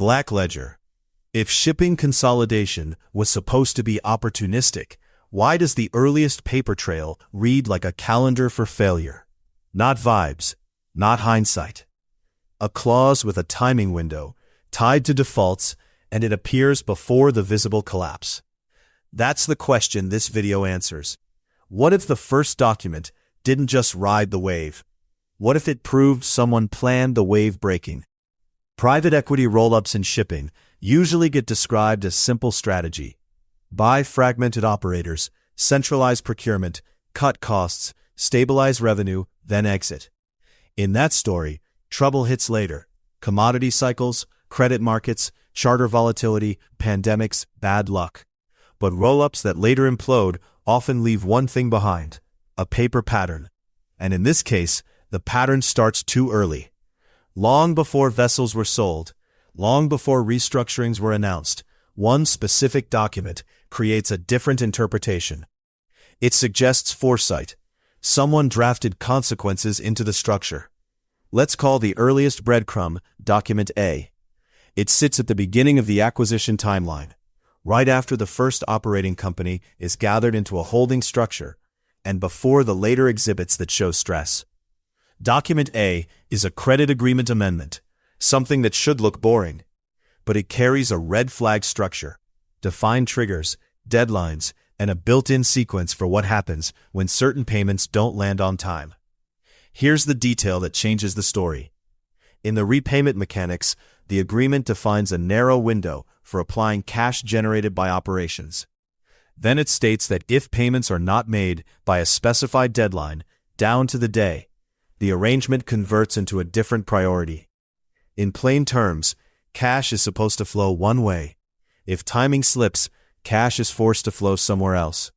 Blackledger. If shipping consolidation was supposed to be opportunistic, why does the earliest paper trail read like a calendar for failure? Not vibes, not hindsight. A clause with a timing window, tied to defaults, and it appears before the visible collapse. That's the question this video answers. What if the first document didn't just ride the wave? What if it proved someone planned the wave breaking? Private equity roll-ups in shipping usually get described as simple strategy. Buy fragmented operators, centralize procurement, cut costs, stabilize revenue, then exit. In that story, trouble hits later. Commodity cycles, credit markets, charter volatility, pandemics, bad luck. But roll-ups that later implode often leave one thing behind: a paper pattern. And in this case, the pattern starts too early. Long before vessels were sold, long before restructurings were announced, one specific document creates a different interpretation. It suggests foresight. Someone drafted consequences into the structure. Let's call the earliest breadcrumb Document A. It sits at the beginning of the acquisition timeline, right after the first operating company is gathered into a holding structure, and before the later exhibits that show stress. Document A is a credit agreement amendment, something that should look boring, but it carries a red flag structure, defined triggers, deadlines, and a built-in sequence for what happens when certain payments don't land on time. Here's the detail that changes the story. In the repayment mechanics, the agreement defines a narrow window for applying cash generated by operations. Then it states that if payments are not made by a specified deadline, down to the day, the arrangement converts into a different priority. In plain terms, cash is supposed to flow one way. If timing slips, cash is forced to flow somewhere else.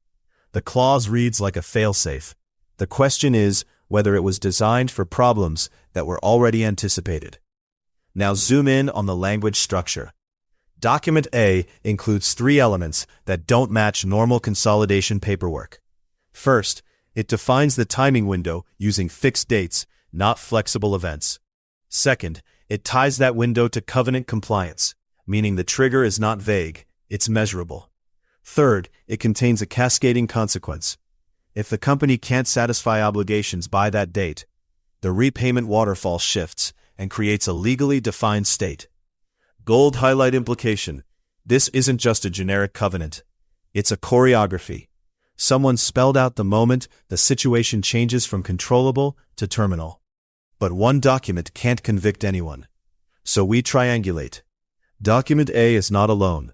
The clause reads like a failsafe. The question is whether it was designed for problems that were already anticipated. Now zoom in on the language structure. Document A includes three elements that don't match normal consolidation paperwork. First, it defines the timing window using fixed dates, not flexible events. Second, it ties that window to covenant compliance, meaning the trigger is not vague, it's measurable. Third, it contains a cascading consequence. If the company can't satisfy obligations by that date, the repayment waterfall shifts and creates a legally defined state. Gold highlight implication: this isn't just a generic covenant. It's a choreography. Someone spelled out the moment the situation changes from controllable to terminal. But one document can't convict anyone. So we triangulate. Document A is not alone.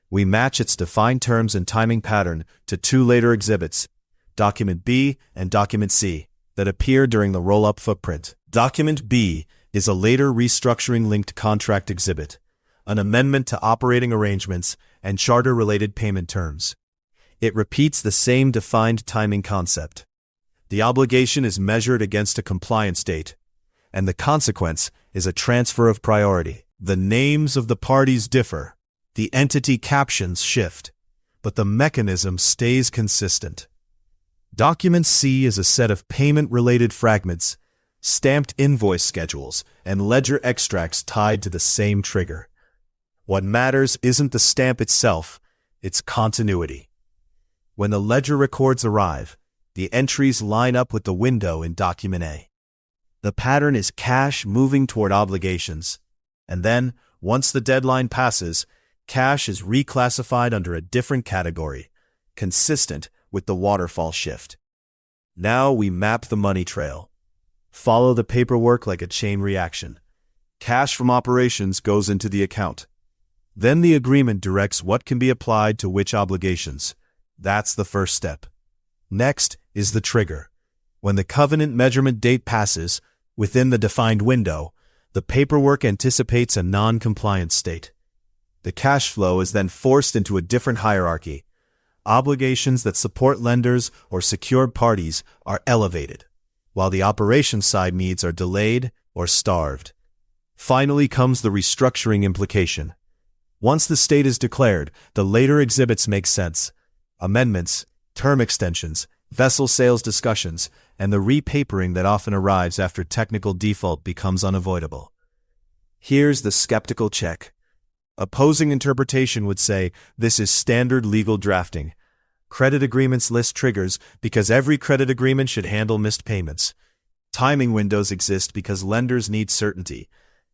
We match its defined terms and timing pattern to two later exhibits, Document B and Document C, that appear during the roll-up footprint. Document B is a later restructuring-linked contract exhibit, an amendment to operating arrangements and charter-related payment terms. It repeats the same defined timing concept. The obligation is measured against a compliance date, and the consequence is a transfer of priority. The names of the parties differ, the entity captions shift, but the mechanism stays consistent. Document C is a set of payment-related fragments, stamped invoice schedules, and ledger extracts tied to the same trigger. What matters isn't the stamp itself, it's continuity. When the ledger records arrive, the entries line up with the window in Document A. The pattern is cash moving toward obligations, and then, once the deadline passes, cash is reclassified under a different category, consistent with the waterfall shift. Now we map the money trail. Follow the paperwork like a chain reaction. Cash from operations goes into the account. Then the agreement directs what can be applied to which obligations. That's the first step. Next is the trigger. When the covenant measurement date passes, within the defined window, the paperwork anticipates a non-compliant state. The cash flow is then forced into a different hierarchy. Obligations that support lenders or secured parties are elevated, while the operations side needs are delayed or starved. Finally comes the restructuring implication. Once the state is declared, the later exhibits make sense. Amendments, term extensions, vessel sales discussions, and the repapering that often arrives after technical default becomes unavoidable. Here's the skeptical check. Opposing interpretation would say this is standard legal drafting. Credit agreements list triggers because every credit agreement should handle missed payments. Timing windows exist because lenders need certainty.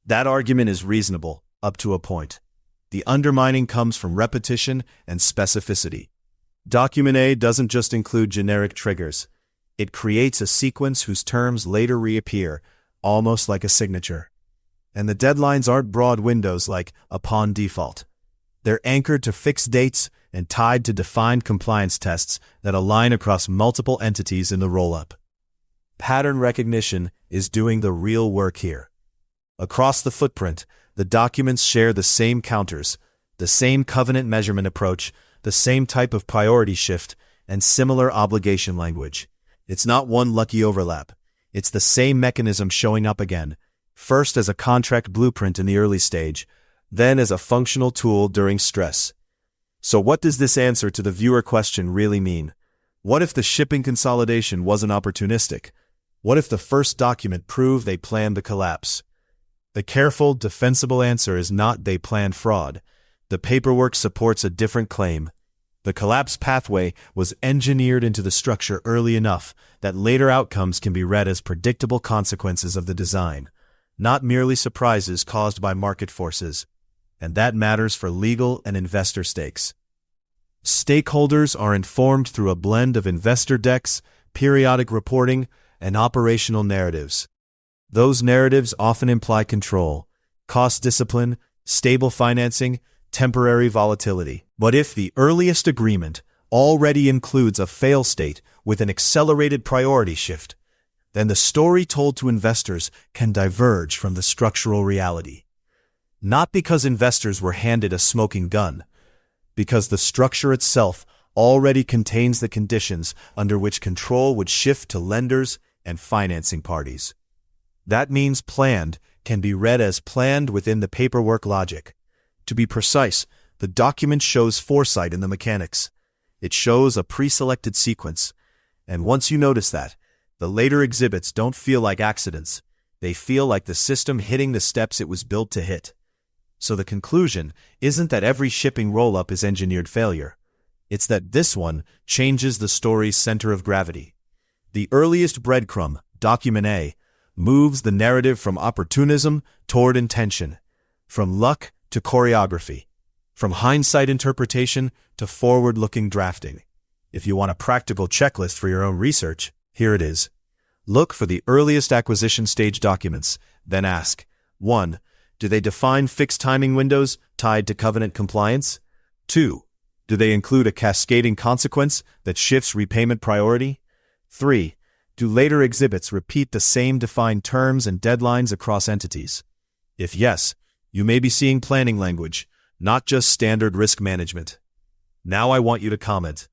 That argument is reasonable, up to a point. The undermining comes from repetition and specificity. Document A doesn't just include generic triggers. It creates a sequence whose terms later reappear, almost like a signature. And the deadlines aren't broad windows like upon default. They're anchored to fixed dates and tied to defined compliance tests that align across multiple entities in the rollup. Pattern recognition is doing the real work here. Across the footprint, the documents share the same counters, the same covenant measurement approach, the same type of priority shift, and similar obligation language. It's not one lucky overlap. It's the same mechanism showing up again, first as a contract blueprint in the early stage, then as a functional tool during stress. So what does this answer to the viewer question really mean? What if the shipping consolidation wasn't opportunistic? What if the first document proved they planned the collapse? The careful, defensible answer is not they planned fraud. The paperwork supports a different claim. The collapse pathway was engineered into the structure early enough that later outcomes can be read as predictable consequences of the design, not merely surprises caused by market forces. And that matters for legal and investor stakes. Stakeholders are informed through a blend of investor decks, periodic reporting, and operational narratives. Those narratives often imply control, cost discipline, stable financing, temporary volatility. But if the earliest agreement already includes a fail state with an accelerated priority shift, then the story told to investors can diverge from the structural reality. Not because investors were handed a smoking gun, because the structure itself already contains the conditions under which control would shift to lenders and financing parties. That means planned can be read as planned within the paperwork logic. To be precise, the document shows foresight in the mechanics. It shows a pre-selected sequence. And once you notice that, the later exhibits don't feel like accidents. They feel like the system hitting the steps it was built to hit. So the conclusion isn't that every shipping roll-up is engineered failure. It's that this one changes the story's center of gravity. The earliest breadcrumb, Document A, moves the narrative from opportunism toward intention, from luck to choreography, from hindsight interpretation to forward-looking drafting. If you want a practical checklist for your own research, here it is. Look for the earliest acquisition stage documents, then ask, 1. Do they define fixed timing windows tied to covenant compliance? 2. Do they include a cascading consequence that shifts repayment priority? 3. Do later exhibits repeat the same defined terms and deadlines across entities? If yes, you may be seeing planning language, not just standard risk management. Now I want you to comment.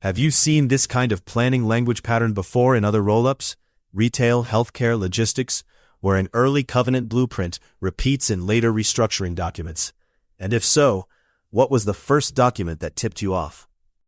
Have you seen this kind of planning language pattern before in other rollups? Retail, healthcare, logistics, where an early covenant blueprint repeats in later restructuring documents? And if so, what was the first document that tipped you off?